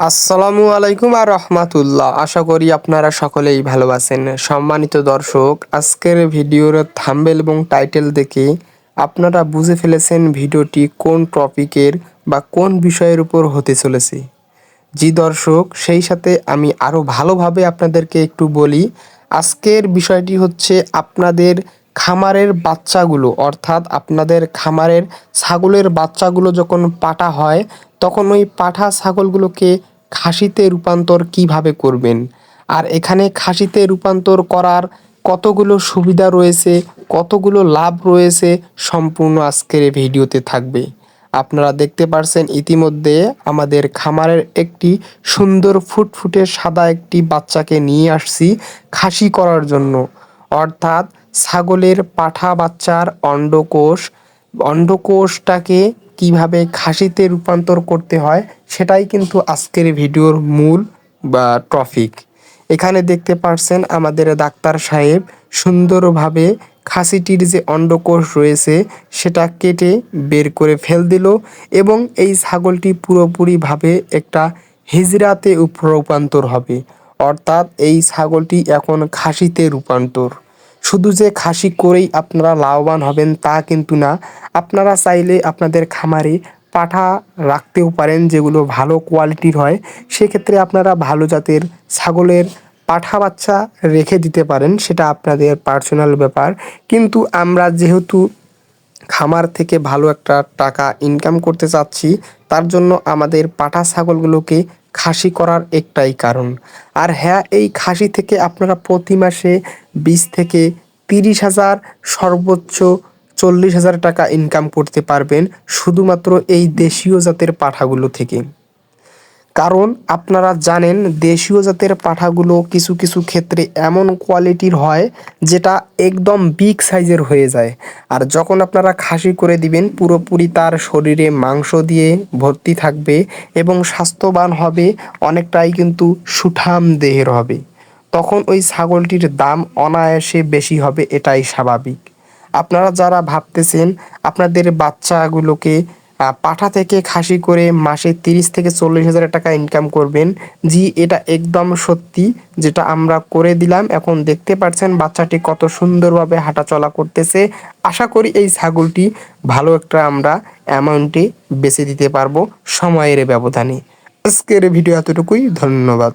আসসালামু আলাইকুম আর রহমাতুল্লাহ। আশা করি আপনারা সকলেই ভালো আছেন। সম্মানিত দর্শক, আজকের ভিডিওর থাম্বনেল এবং টাইটেল দেখে আপনারা বুঝে ফেলেছেন ভিডিওটি কোন টপিকের বা কোন বিষয়ের উপর হতে চলেছে। জি দর্শক, সেই সাথে আমি আরও ভালোভাবে আপনাদেরকে একটু বলি। আজকের বিষয়টি হচ্ছে আপনাদের খামারের বাচ্চাগুলো, অর্থাৎ আপনাদের খামারের ছাগলের বাচ্চাগুলো যখন পাঠা হয় তখন ওই পাঠা ছাগলগুলোকে খাসিতে রূপান্তর কিভাবে করবেন, আর এখানে খাসিতে রূপান্তর করার কতগুলো সুবিধা রয়েছে, কতগুলো লাভ রয়েছে, সম্পূর্ণ আজকের এই ভিডিওতে থাকবে। আপনারা দেখতে পারছেন ইতিমধ্যে আমাদের খামারের একটি সুন্দর ফুটফুটে সাদা একটি বাচ্চাকে নিয়ে আসছি খাসি করার জন্য। অর্থাৎ ছাগলের পাঠা বাচ্চার অন্ডকোষটাকে কিভাবে খাসিতে রূপান্তর করতে হয় সেটাই কিন্তু আজকের ভিডিওর মূল বা টপিক। এখানে দেখতে পারছেন আমাদের ডাক্তার সাহেব সুন্দরভাবে খাসিটির যে অন্ডকোষ রয়েছে সেটা কেটে বের করে ফেল দিল এবং এই ছাগলটি পুরোপুরিভাবে একটা হিজড়াতে রূপান্তর হবে। অর্থাৎ এই ছাগলটি এখন খাসিতে রূপান্তর। শুধু যে খাসি করেই আপনারা লাভবান হবেন তা কিন্তু না, আপনারা চাইলে আপনাদের খামারে পাঠা রাখতেও পারেন যেগুলো ভালো কোয়ালিটির হয়। সেক্ষেত্রে আপনারা ভালো জাতের ছাগলের পাঠা বাচ্চা রেখে দিতে পারেন, সেটা আপনাদের পার্সোনাল ব্যাপার। কিন্তু আমরা যেহেতু খামার থেকে ভালো একটা টাকা ইনকাম করতে চাচ্ছি, তার জন্য আমাদের পাঠা ছাগলগুলোকে খাসি করার একটাই কারণ। আর হ্যাঁ, এই খাসি থেকে আপনারা প্রতি মাসে 20 থেকে 30,000, সর্বোচ্চ 40,000 টাকা ইনকাম করতে পারবেন শুধুমাত্র এই দেশীয় জাতের পাঠাগুলো থেকে। কারণ আপনারা জানেন দেশীয় জাতের পাঠাগুলো কিছু কিছু ক্ষেত্রে এমন কোয়ালিটির হয় যেটা একদম বিগ সাইজের হয়ে যায়। আর যখন আপনারা খাসি করে দিবেন পুরোপুরি তার শরীরে মাংস দিয়ে ভর্তি থাকবে এবং স্বাস্থ্যবান হবে, অনেকটাই কিন্তু সুঠাম দেহের হবে। তখন ওই ছাগলটির দাম অনায়াসে বেশি হবে, এটাই স্বাভাবিক। আপনারা যারা ভাবতেছেন আপনাদের বাচ্চাগুলোকে পাঠা থেকে খাসি করে মাসে 30 থেকে 40,000 টাকা ইনকাম করবেন, জি এটা একদম সত্যি, যেটা আমরা করে দিলাম। এখন দেখতে পাচ্ছেন বাচ্চাটি কত সুন্দরভাবে হাঁটাচলা করতেছে। আশা করি এই ছাগলটি ভালো একটা আমরা অ্যামাউন্টে বেচে দিতে পারবো সময়ের ব্যবধানে। আজকের ভিডিও এতটুকুই, ধন্যবাদ।